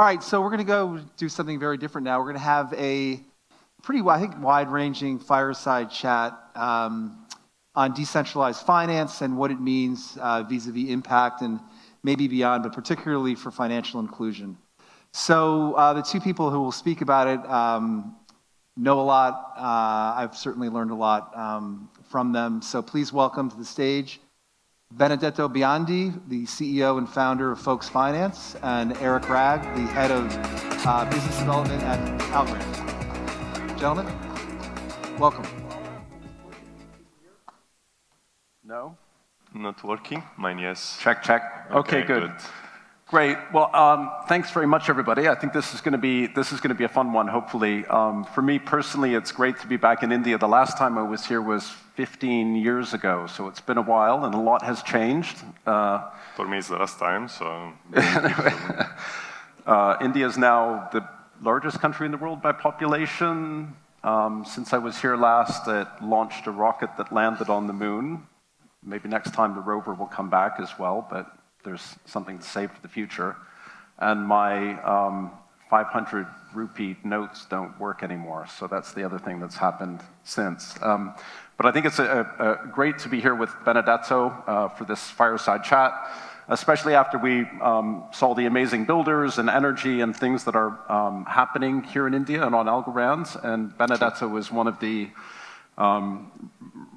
All right, so we're going to go do something very different now. We're going to have a pretty, I think, wide-ranging fireside chat on decentralized finance and what it means vis-a-vis impact and maybe beyond, but particularly for financial inclusion. So the two people who will speak about it know a lot. I've certainly learned a lot from them. So please welcome to the stage Benedetto Biondi, the CEO and founder of Folks Finance, and Eric Ragg, the head of business development at Algorand. Gentlemen, welcome. No? Not working? Mine, yes. Check, check. Okay, good. Great. Well, thanks very much, everybody. I think this is going to be a fun one, hopefully. For me personally, it's great to be back in India. The last time I was here was 15 years ago, so it's been a while, and a lot has changed. For me, it's the last time, so... India is now the largest country in the world by population. Since I was here last, it launched a rocket that landed on the moon. Maybe next time the rover will come back as well, but there's something to save for the future. And my 500 rupee notes don't work anymore, so that's the other thing that's happened since. But I think it's great to be here with Benedetto for this fireside chat, especially after we saw the amazing builders and energy and things that are happening here in India and on Algorand. And Benedetto is one of the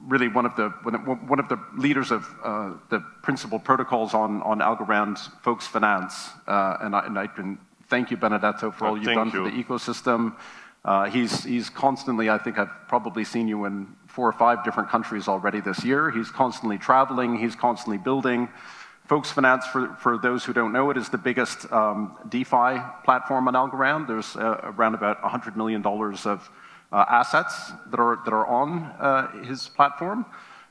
really one of the leaders of the principal protocols on Algorand Folks Finance, and I can thank you, Benedetto, for all you've done for the ecosystem. He's constantly, I think I've probably seen you in 4 or 5 different countries already this year. He's constantly traveling, he's constantly building. Folks Finance, for those who don't know it, is the biggest DeFi platform on Algorand. There's around about $100 million of assets that are on his platform,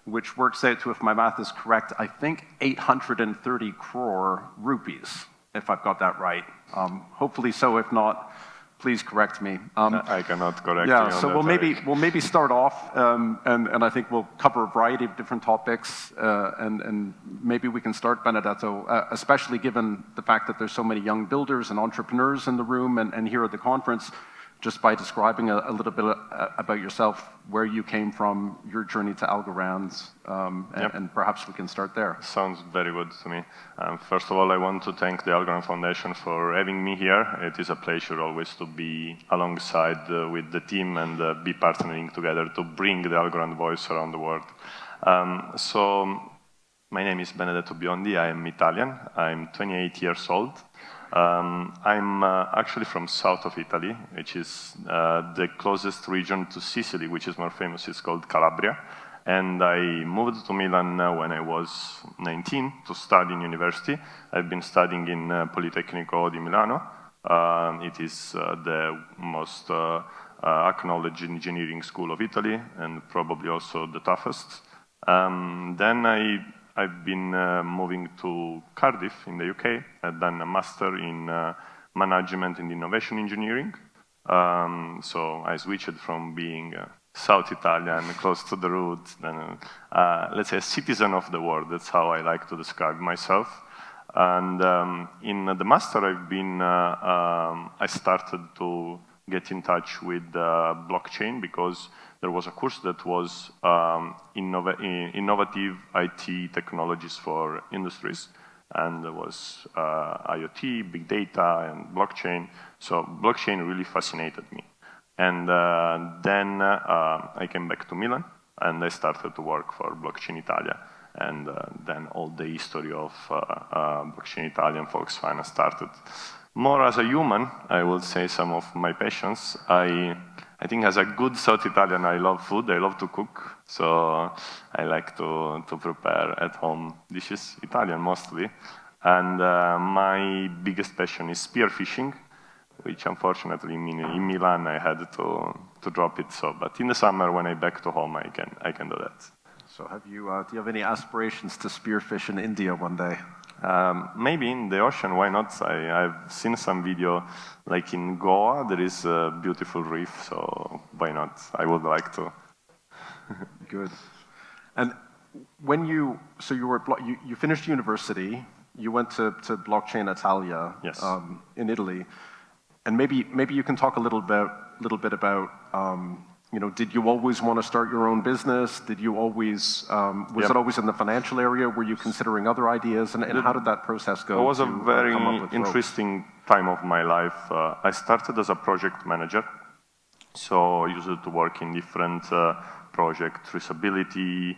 which works out to, if my math is correct, I think 830 crore rupees, if I've got that right. Hopefully so. If not, please correct me. I cannot correct you. Yeah, so we'll maybe start off, and I think we'll cover a variety of different topics, and maybe we can start, Benedetto, especially given the fact that there's so many young builders and entrepreneurs in the room and here at the conference, just by describing a little bit about yourself, where you came from, your journey to Algorand, and perhaps we can start there. Sounds very good to me. First of all, I want to thank the Algorand Foundation for having me here. It is a pleasure always to be alongside with the team and be partnering together to bring the Algorand voice around the world. So, my name is Benedetto Biondi. I am Italian. I'm 28 years old. I'm actually from south of Italy, which is the closest region to Sicily, which is more famous. It's called Calabria. And I moved to Milan when I was 19 to study in university. I've been studying in Politecnico di Milano. It is the most acknowledged engineering school of Italy, and probably also the toughest. Then I've been moving to Cardiff in the UK. I've done a master in management and innovation engineering. So I switched from being South Italian, close to the roots, then let's say a citizen of the world. That's how I like to describe myself. And in the master, I started to get in touch with blockchain because there was a course that was innovative IT technologies for industries, and there was IoT, big data, and blockchain. So blockchain really fascinated me. And then I came back to Milan, and I started to work for Blockchain Italia. And then all the history of Blockchain Italia and Folks Finance started. More as a human, I will say some of my passions. I think as a good South Italian, I love food, I love to cook. So I like to prepare at home dishes, Italian mostly. And my biggest passion is spearfishing, which unfortunately in Milan I had to drop it. So, but in the summer when I back to home, I can do that. So do you have any aspirations to spearfish in India one day? Maybe in the ocean, why not? I've seen some video, like in Goa, there is a beautiful reef, so why not? I would like to. Good. And when you finished university, You went to Blockchain Italia, Yes. In Italy, and maybe you can talk a little bit about, you know, did you always want to start your own business? Did you always was it always in the financial area? Were you considering other ideas, and how did that process go? It was a very come up with interesting time of my life. I started as a project manager, so I used to work in different project traceability,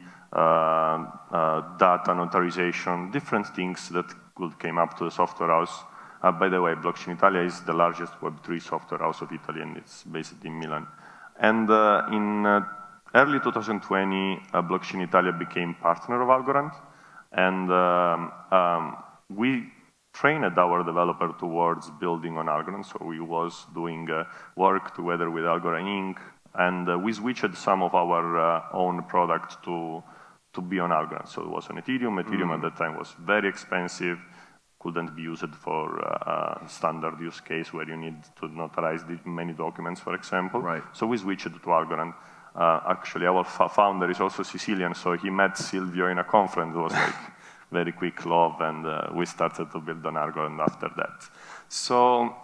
data notarization, different things that came up to the software house. By the way, Blockchain Italia is the largest Web3 software house of Italy, and it's based in Milan. And in early 2020, Blockchain Italia became partner of Algorand, and we trained our developer towards building on Algorand. So we was doing work together with Algorand Inc., and we switched some of our own product to be on Algorand. So it was on Ethereum. Ethereum at that time was very expensive, couldn't be used for standard use case where you need to notarize many documents, for example. Right. So we switched to Algorand. Actually, our founder is also Sicilian, so he met Silvio in a conference. It was like very quick love, and we started to build on Algorand after that. So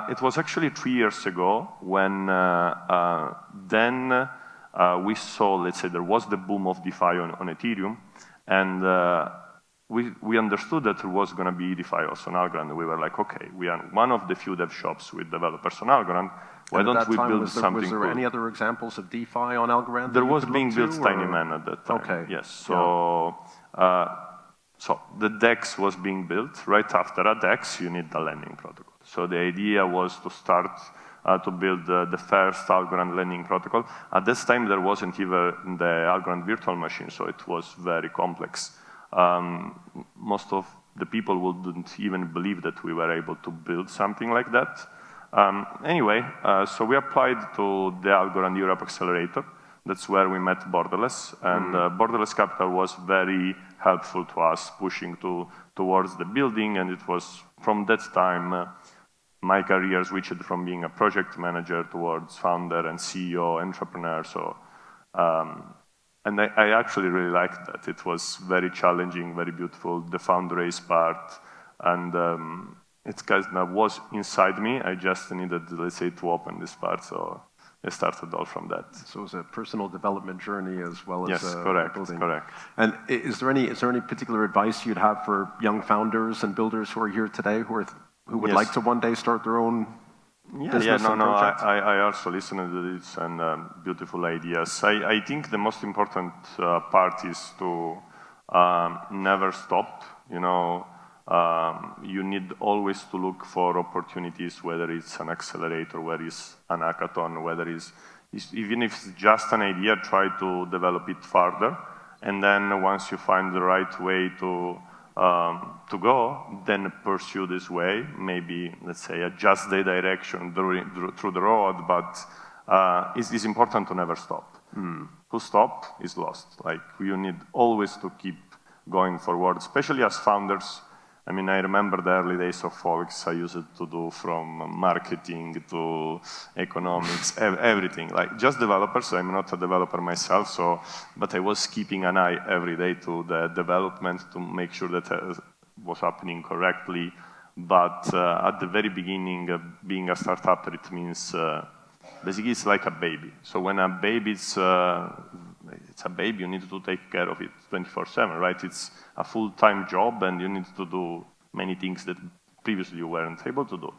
it was actually 3 years ago when then we saw, let's say, there was the boom of DeFi on Ethereum, and we understood that there was going to be DeFi also on Algorand. We were like, okay, we are one of the few dev shops with developers on Algorand. Why don't we build something Was there cool? any other examples of DeFi on Algorand? There was being built Tiny Man at that time. Okay. Yes. So, so the DEX was being built. Right after a DEX, you need the lending protocol. So the idea was to start to build the first Algorand lending protocol. At this time, there wasn't even the Algorand virtual machine, so it was very complex. Most of the people wouldn't even believe that we were able to build something like that. Anyway, so we applied to the Algorand Europe Accelerator. That's where we met Borderless, and Borderless Capital was very helpful to us, pushing towards the building, and it was from that time my career switched from being a project manager towards founder and CEO, entrepreneur. So, and I actually really liked that. It was very challenging, very beautiful, the fundraise part, and it kind of was inside me. I just needed, let's say, to open this part, so I started all from that. So it was a personal development journey as well as yes, correct, building. correct. And is there any particular advice you'd have for young founders and builders who are here today who would yes. like to one day start their own business and project? I also listen to this and beautiful ideas. I think the most important part is to never stop. You know, you need always to look for opportunities, whether it's an accelerator, whether it's an hackathon, whether it's even if it's just an idea, try to develop it further. And then once you find the right way to go, then pursue this way. Maybe, let's say, adjust the direction through the road, but it's important to never stop. To stop is lost. Like, you need always to keep going forward, especially as founders. I mean, I remember the early days of Folks. I used to do from marketing to economics, everything. Like, just developers. I'm not a developer myself, so, but I was keeping an eye every day to the development to make sure that was happening correctly. But at the very beginning, being a startup, it means basically it's like a baby. So when a baby it's a baby, you need to take care of it 24/7, right? It's a full-time job, and you need to do many things that previously you weren't able to do.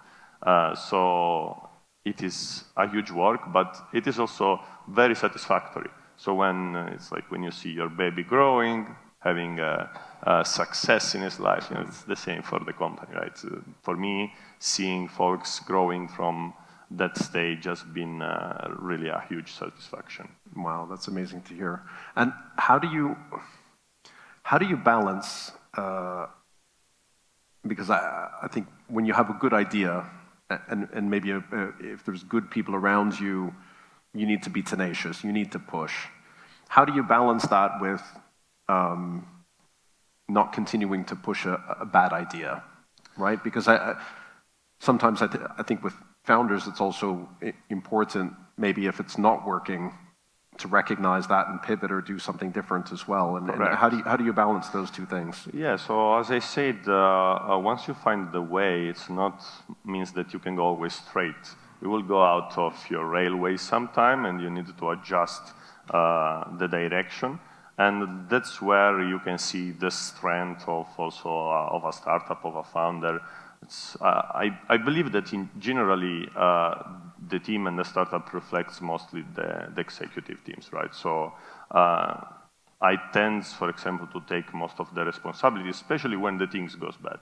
So it is a huge work, but it is also very satisfactory. So when it's like when you see your baby growing, having a success in his life, you know, it's the same for the company, right? For me, seeing folks growing from that stage has been really a huge satisfaction. Wow, that's amazing to hear. And how do you balance? Because I think when you have a good idea, and maybe if there's good people around you, you need to be tenacious. You need to push. How do you balance that with not continuing to push a bad idea, right? Because sometimes I think with founders, it's also important, maybe if it's not working, to recognize that and pivot or do something different as well. And how do you balance those two things? Yeah, so as I said, once you find the way, it's not means that you can go always straight. You will go out of your railway sometime and you need to adjust the direction. And that's where you can see the strength of also of a startup, of a founder. I believe that generally the team and the startup reflects mostly the executive teams, right? So I tend, for example, to take most of the responsibility, especially when the things goes bad.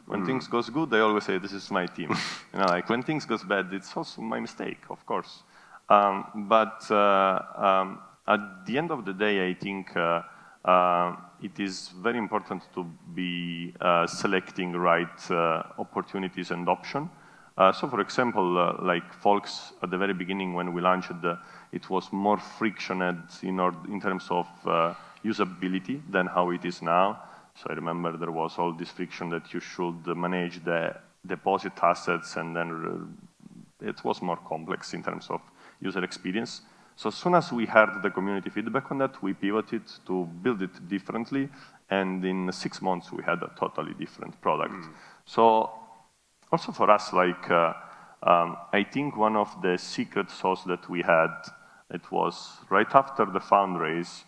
When things goes good, I always say, this is my team. Like when things goes bad, it's also my mistake, of course. But at the end of the day, I think it is very important to be selecting right opportunities and options. So for example, like Folks, at the very beginning when we launched, it was more frictioned in terms of usability than how it is now. So I remember there was all this friction that you should manage the deposit assets, and then it was more complex in terms of user experience. So as soon as we heard the community feedback on that, we pivoted to build it differently, and in 6 months we had a totally different product. So also for us, like I think one of the secret sauce that we had, it was right after the fundraise,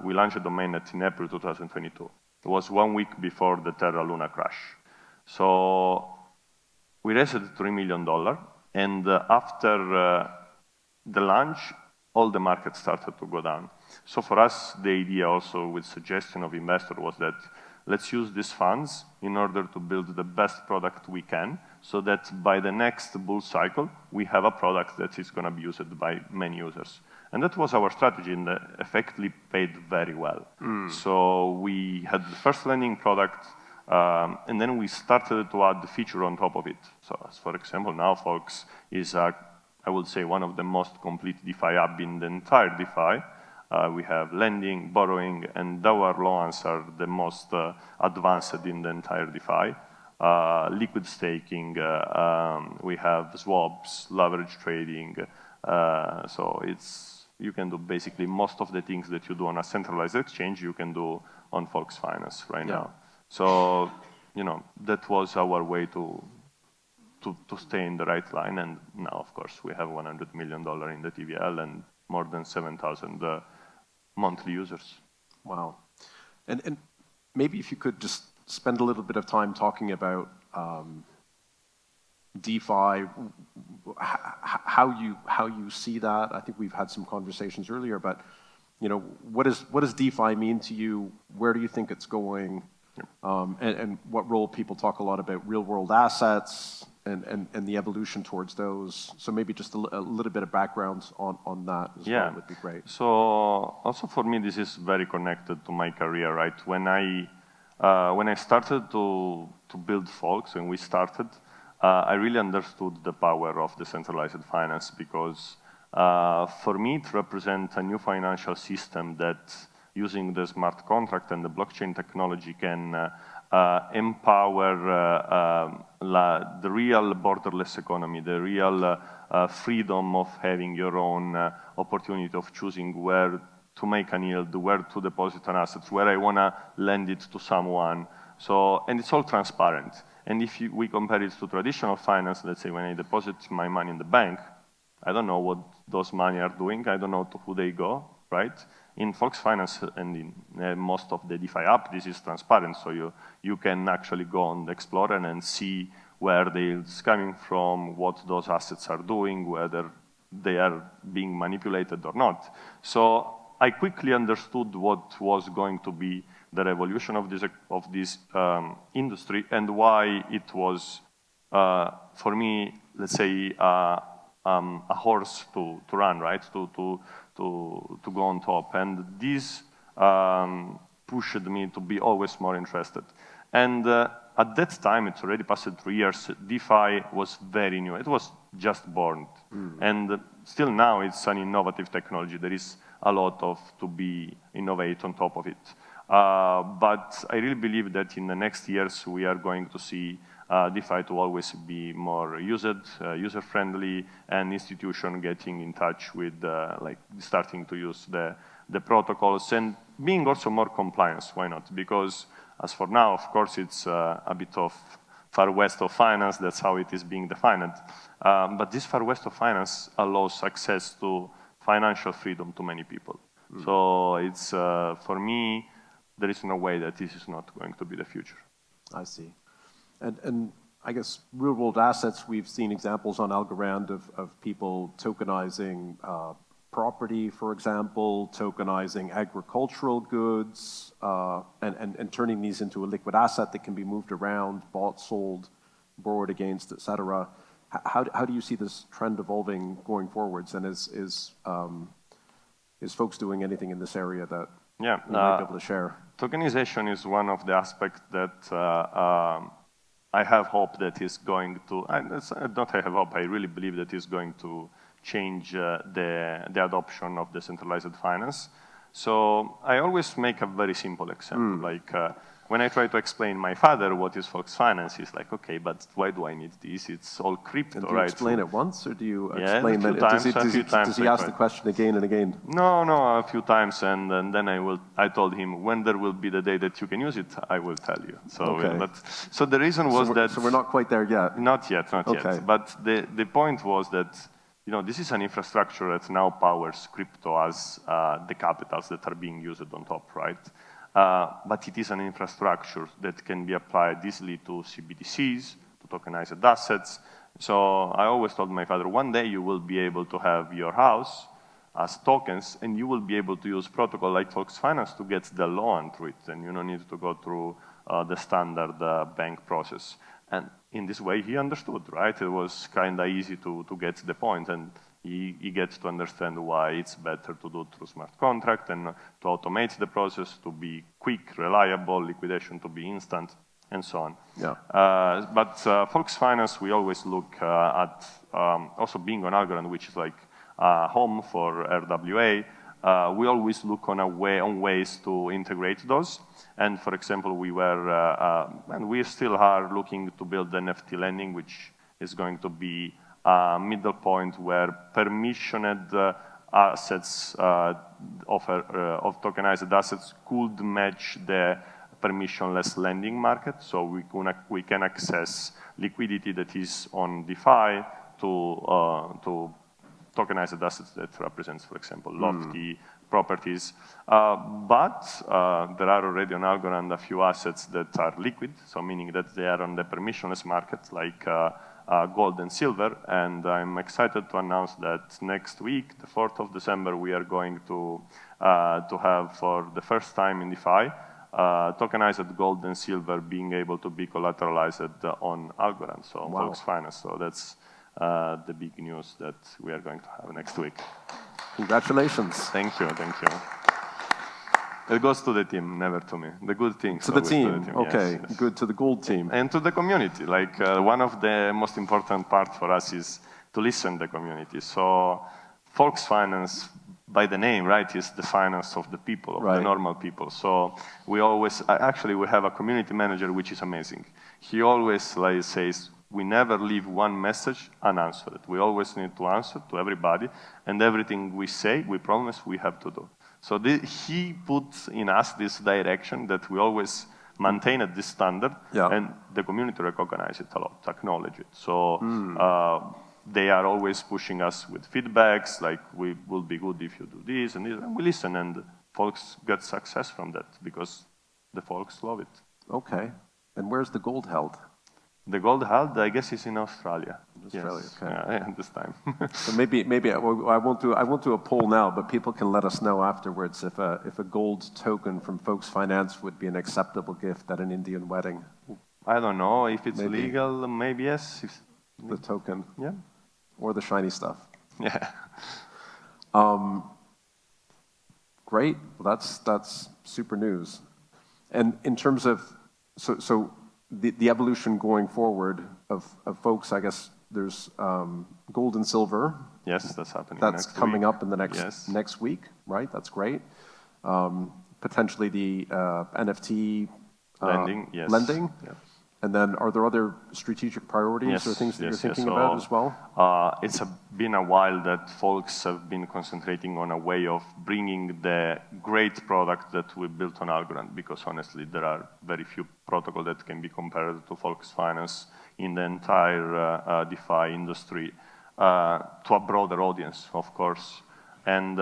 we launched a domain net in April 2022. It was 1 week before the Terra Luna crash. So we raised $3 million, and after the launch, all the market started to go down. So for us, the idea also with suggestion of investor was that let's use these funds in order to build the best product we can, so that by the next bull cycle, we have a product that is going to be used by many users. And that was our strategy, and it effectively paid very well. So we had the first lending product, and then we started to add the feature on top of it. So as for example, now Folks is, I would say, one of the most complete DeFi app in the entire DeFi. We have lending, borrowing, and our loans are the most advanced in the entire DeFi. Liquid staking, we have swaps, leverage trading. So you can do basically most of the things that you do on a centralized exchange, you can do on Folks Finance right now. So, that was our way to stay in the right line. And now, of course, we have $100 million in the TVL and more than 7,000 monthly users. Wow. And maybe if you could just spend a little bit of time talking about DeFi, how you see that. I think we've had some conversations earlier, but what does DeFi mean to you? Where do you think it's going? And what role people talk a lot about real world assets and the evolution towards those. So maybe just a little bit of background on that as well would be great. So also for me, this is very connected to my career, right? When I started to build Folks, when we started, I really understood the power of decentralized finance, because for me it represents a new financial system that, using the smart contract and the blockchain technology, can empower the real borderless economy, the real freedom of having your own opportunity of choosing where to make an yield, where to deposit an asset, where I want to lend it to someone. So, and it's all transparent. And if we compare it to traditional finance, let's say when I deposit my money in the bank, I don't know what those money are doing. I don't know to who they go, right? In Folks Finance and in most of the DeFi app, this is transparent. So you can actually go on the Explorer and see where the yield's coming from, what those assets are doing, whether they are being manipulated or not. So I quickly understood what was going to be the revolution of this industry, and why it was, for me, let's say, a horse to run, right? To go on top. And this pushed me to be always more interested. And at that time, it's already passed 3 years, DeFi was very new. It was just born. And still now it's an innovative technology. There is a lot to be innovate on top of it. But I really believe that in the next years, we are going to see DeFi to always be more user-friendly, and institution getting in touch with, like starting to use the protocols and being also more compliance. Why not? Because as for now, of course, it's a bit of far west of finance. That's how it is being defined. But this far west of finance allows access to financial freedom to many people. So it's, for me, there is no way that this is not going to be the future. I see. And I guess real-world assets, we've seen examples on Algorand of people tokenizing property, for example, tokenizing agricultural goods, and turning these into a liquid asset that can be moved around, bought, sold, borrowed against, et cetera. How do you see this trend evolving going forwards? And is folks doing anything in this area that you might be able to share? Tokenization is one of the aspects that I have hope that is going to, not I have hope, I really believe that is going to change the adoption of decentralized finance. So I always make a very simple example. Like when I try to explain my father what is Fox Finance, he's like, okay, but why do I need this? It's all crypto, and do you right? explain it once, or do you explain that? Does he ask the question again and again? No, a few times, and then I told him, when there will be the day that you can use it, I will tell you. So, okay. So the reason was that... So we're not quite there yet? Not yet. But the point was that, this is an infrastructure that now powers crypto as the capitals that are being used on top, right? But it is an infrastructure that can be applied easily to CBDCs, to tokenized assets. So I always told my father, one day you will be able to have your house as tokens, and you will be able to use protocol like Fox Finance to get the loan through it, and you don't need to go through the standard bank process. And in this way, he understood, right? It was kind of easy to get the point, and he gets to understand why it's better to do through smart contract and to automate the process, to be quick, reliable, liquidation to be instant, and so on. Yeah. But Fox Finance, we always look at also being on Algorand, which is like home for RWA. We always look on ways to integrate those. And for example, we were, and we still are looking to build NFT lending, which is going to be a middle point where permissioned assets of tokenized assets could match the permissionless lending market. So we can access liquidity that is on DeFi to tokenized assets that represents, for example, lofty properties. But there are already on Algorand a few assets that are liquid, so meaning that they are on the permissionless market, like gold and silver. And I'm excited to announce that next week, the 4th of December, we are going to have, for the first time in DeFi, tokenized gold and silver being able to be collateralized on Algorand, so Fox Finance. So that's the big news that we are going to have next week. Congratulations. Thank you. It goes to the team, never to me. The good things. To the team. Okay, yes. Good. To the gold team. And to the community. Like one of the most important parts for us is to listen to the community. So Fox Finance, by the name, right, is the finance of the people, of the normal people. So we always, actually we have a community manager, which is amazing. He always says, we never leave one message unanswered. We always need to answer to everybody, and everything we say, we promise we have to do. So he puts in us this direction that we always maintain at this standard, and the community recognize it a lot, acknowledge it. So they are always pushing us with feedbacks, like we will be good if you do this and this, and we listen, and folks get success from that because the folks love it. Okay, and where's the gold held? The gold held, I guess, is in Australia. Australia, yes. okay. Yeah, this time. So maybe I won't do a poll now, but people can let us know afterwards if a gold token from Fox Finance would be an acceptable gift at an Indian wedding. I don't know if it's legal. Maybe yes. The token, yeah, or the shiny stuff. Yeah. Great. Well, that's super news. And in terms of so. The evolution going forward of folks, I guess there's gold and silver. Yes, that's happening. That's coming up in the next week, right? That's great. Potentially the NFT lending. Yes. Lending. Yeah. And then are there other strategic priorities or things that you're thinking about as well? It's been a while that folks have been concentrating on a way of bringing the great product that we built on Algorand, because honestly, there are very few protocols that can be compared to Folks Finance in the entire DeFi industry, to a broader audience, of course. And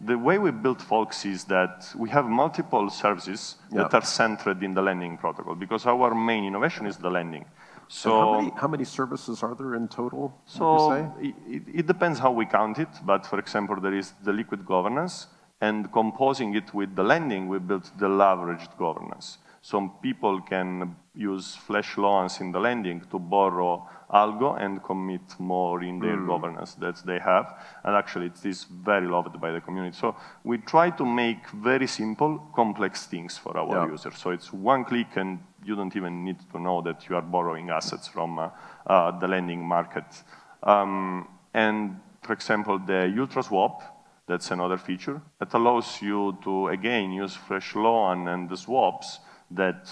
the way we built Folks is that we have multiple services that are centered in the lending protocol, because our main innovation is the lending. So how many services are there in total, so it depends how we count it, but for example, there is the liquid governance, and composing it with the lending, we built the leveraged governance. Some people can use flash loans in the lending to borrow algo and commit more in their governance that they have. And actually, it is very loved by the community. So we try to make very simple, complex things for our users. So it's one click and you don't even need to know that you are borrowing assets from the lending market. And for example, the Ultra Swap, that's another feature that allows you to, again, use fresh loan and the swaps that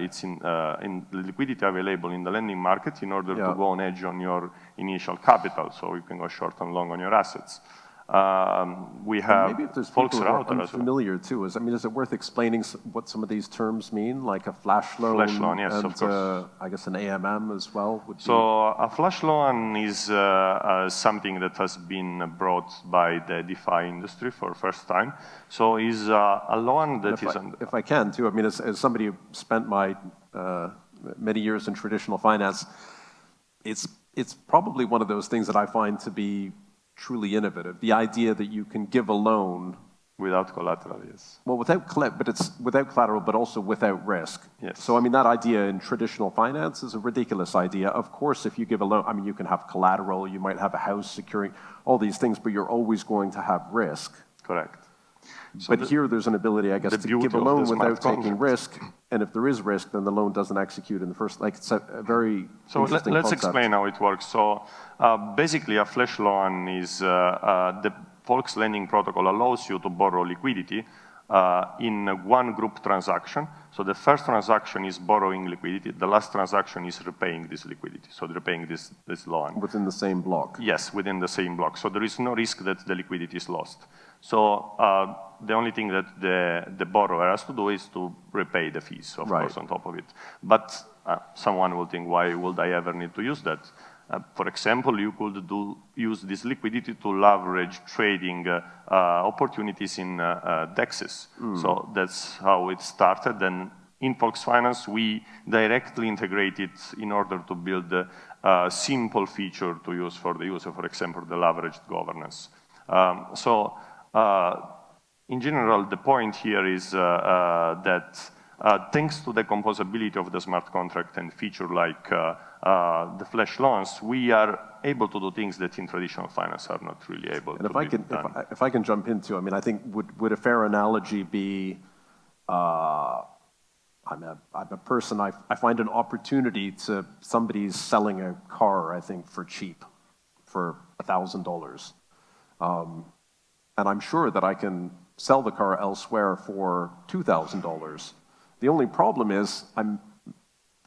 it's in liquidity available in the lending market in order to go on edge on your initial capital, so you can go short and long on your assets. We have maybe if there's people who are unfamiliar too, is it worth explaining what some of these terms mean, like a flash loan? Flash loan, yes, and, of course. I guess an AMM as well would be. So a flash loan is something that has been brought by the DeFi industry for the first time. So is a loan that is... If I can too, as somebody who spent my many years in traditional finance, it's probably one of those things that I find to be truly innovative. The idea that you can give a loan without collateral, yes. Well, but it's without collateral, but also without risk. Yes. So that idea in traditional finance is a ridiculous idea. Of course, if you give a loan, you can have collateral, you might have a house securing all these things, but you're always going to have risk. Correct. So but here there's an ability, I guess, to give a loan without taking risk, and if there is risk, then the loan doesn't execute in the first. It's a very interesting let's concept. explain how it works. So basically, a flash loan is the Folks lending protocol allows you to borrow liquidity in one group transaction. So the first transaction is borrowing liquidity. The last transaction is repaying this liquidity. So they're repaying this loan. Within the same block. Yes, within the same block. So there is no risk that the liquidity is lost. So the only thing that the borrower has to do is to repay the fees, of course, on top of it. But someone will think, why would I ever need to use that? For example, you could use this liquidity to leverage trading opportunities in DEXs. So that's how it started. And in Folks Finance, we directly integrate it in order to build a simple feature to use for the user, for example, the leveraged governance. In general, the point here is that thanks to the composability of the smart contract and feature like the flash loans, we are able to do things that in traditional finance are not really able to be done. If I can jump into, I think would a fair analogy be, I'm a person, I find an opportunity to, somebody's selling a car, I think, for cheap, for $1,000. And I'm sure that I can sell the car elsewhere for $2,000. The only problem is I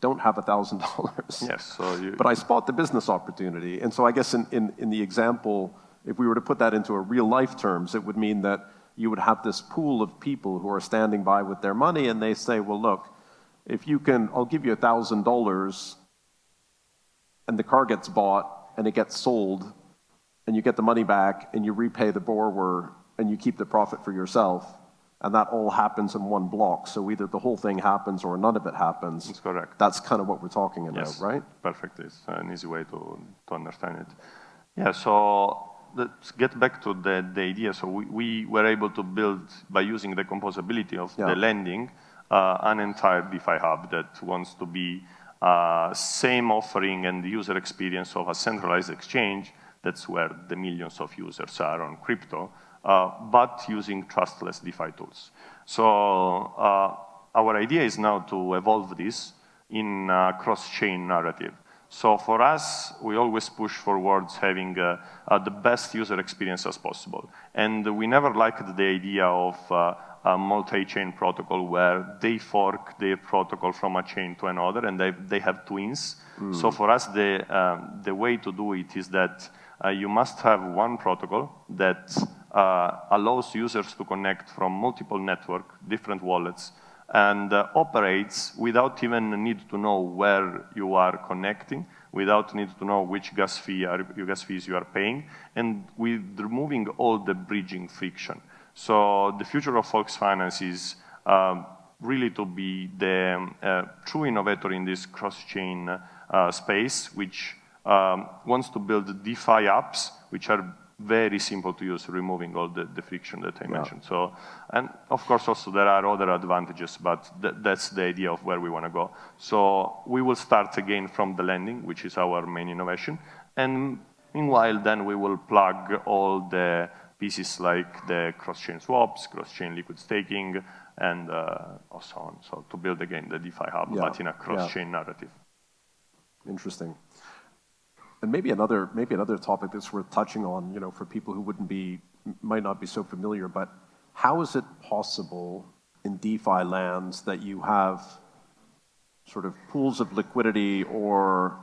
don't have $1,000. Yes, but I spot the business opportunity. And so I guess in the example, if we were to put that into a real life terms, it would mean that you would have this pool of people who are standing by with their money and they say, well, look, if you can, I'll give you $1,000 and the car gets bought and it gets sold and you get the money back and you repay the borrower and you keep the profit for yourself. And that all happens in one block. So either the whole thing happens or none of it happens. That's correct. That's kind of what we're talking about, yes, right? Perfect. It's an easy way to understand it. Yeah, so let's get back to the idea. So we were able to build, by using the composability of the lending, an entire DeFi hub that wants to be same offering and user experience of a centralized exchange. That's where the millions of users are on crypto. But using trustless DeFi tools. So our idea is now to evolve this in a cross-chain narrative. So for us, we always push forwards having the best user experience as possible. And we never liked the idea of a multi-chain protocol where they fork their protocol from a chain to another and they have twins. So for us, the way to do it is that you must have one protocol that allows users to connect from multiple networks, different wallets, and operates without even need to know where you are connecting, without need to know which gas fees you are paying, and with removing all the bridging friction. So the future of Volksfinance is really to be the true innovator in this cross-chain space, which wants to build DeFi apps, which are very simple to use, removing all the friction that I mentioned. So, and of course also there are other advantages, but that's the idea of where we want to go. So we will start again from the lending, which is our main innovation. And meanwhile, then we will plug all the pieces like the cross-chain swaps, cross-chain liquid staking, and so on. So to build again the DeFi hub, but in a cross-chain narrative. Interesting. And maybe another topic that's worth touching on, for people who might not be so familiar, but how is it possible in DeFi lands that you have sort of pools of liquidity, or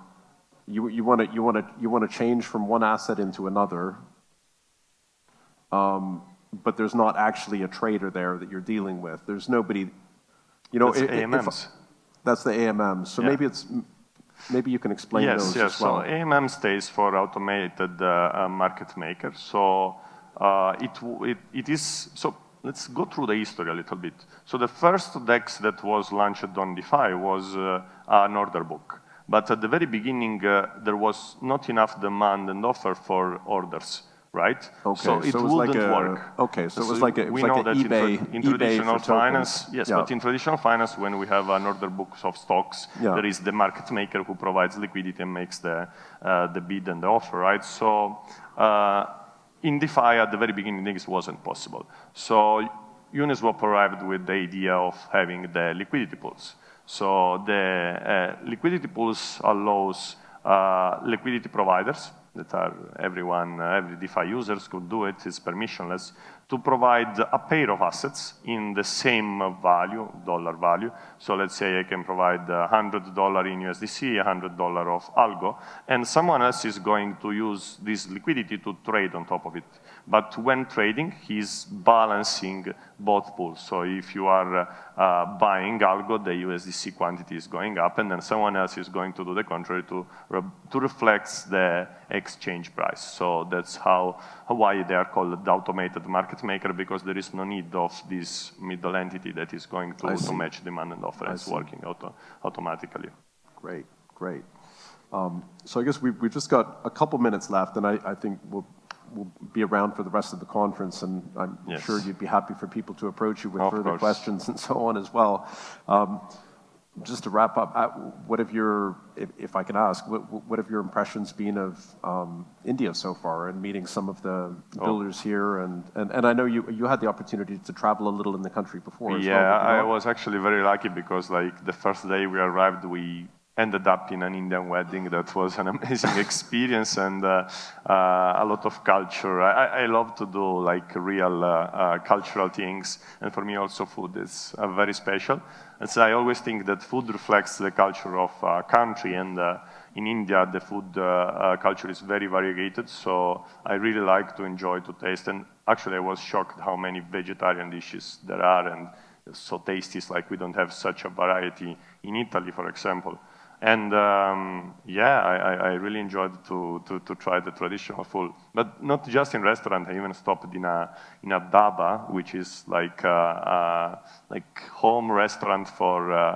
you want to change from one asset into another, but there's not actually a trader there that you're dealing with. There's nobody, That's AMMs. That's the AMMs. So maybe you can explain those as well. So AMM stands for automated market maker. So it is, so let's go through the history a little bit. So the first DEX that was launched on DeFi was an order book. But at the very beginning, there was not enough demand and offer for orders, right? Okay, so it wouldn't work. Okay, so it was like we know that eBay, in traditional finance, yes, but in traditional finance, when we have an order book of stocks, there is the market maker who provides liquidity and makes the bid and the offer, right? So in DeFi, at the very beginning, this wasn't possible. So Uniswap arrived with the idea of having the liquidity pools. So the liquidity pools allows liquidity providers, that are every DeFi users could do it, it's permissionless, to provide a pair of assets in the same value, dollar value. So let's say I can provide $100 in USDC, $100 of Algo, and someone else is going to use this liquidity to trade on top of it. But when trading, he's balancing both pools. So if you are buying Algo, the USDC quantity is going up, and then someone else is going to do the contrary to reflect the exchange price. So that's why they are called the automated market maker, because there is no need of this middle entity that is going to match demand and offer. It's working automatically. Great, great. So I guess we've just got a couple minutes left, and I think we'll be around for the rest of the conference, and I'm sure you'd be happy for people to approach you with further questions and so on as well. Just to wrap up, what have your, if I can ask, what have your impressions been of India so far, and meeting some of the builders here? And I know you had the opportunity to travel a little in the country before as well. Yeah, I was actually very lucky because like the first day we arrived, we ended up in an Indian wedding. That was an amazing experience, and a lot of culture. I love to do like real cultural things, and for me also food is very special. And so I always think that food reflects the culture of a country, and in India the food culture is very variegated, so I really like to enjoy to taste. And actually I was shocked how many vegetarian dishes there are, and it's so tasty. It's like we don't have such a variety in Italy, for example. And I really enjoyed to try the traditional food, but not just in restaurant. I even stopped in a dhaba, which is like home restaurant for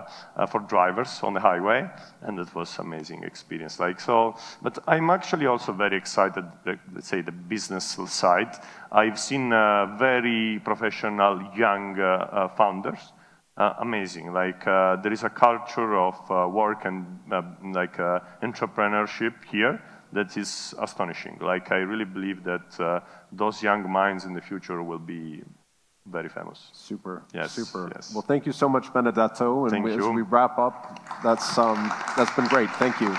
drivers on the highway, and it was amazing experience. Like so, but I'm actually also very excited. Let's say the business side. I've seen very professional young founders. Amazing, like there is a culture of work and entrepreneurship here that is astonishing. Like I really believe that those young minds in the future will be very famous. Super, yes, super. Yes. Well, thank you so much, Benedetto. And as we wrap up, that's been great. Thank you.